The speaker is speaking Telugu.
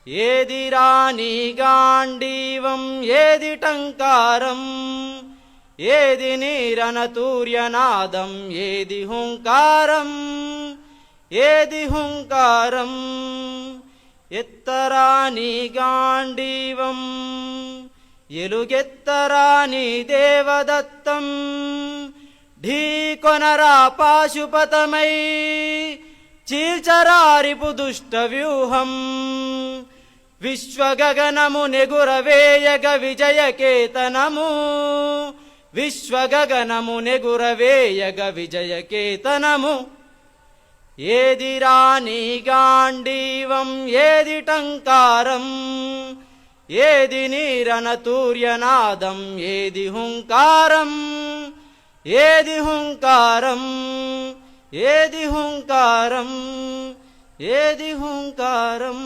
ఏదిరా నీ గాండీవం ఏది టంకారం ఏది నీరనతూర్యనాదం ఏది హుంకారం ఏది హుంకారం ఎత్తరా నీ గాండీవం ఎలుగెత్తరా నీ దేవదత్తం ఢీకొనరా పాశుపతమై చీల్చరారిపు దుష్ట వ్యూహం విశ్వగగనము నెగురవేయగ విజయకేతనము విశ్వగగనము నెగురవేయగ విజయకేతనము ఏదిరా నీ గాండీవం ఏది టంకారం ఏది నీరనతూర్యనాదం ఏది హుంకారం ఏది హుంకారం ఏది హుంకారం ఏది హుంకారం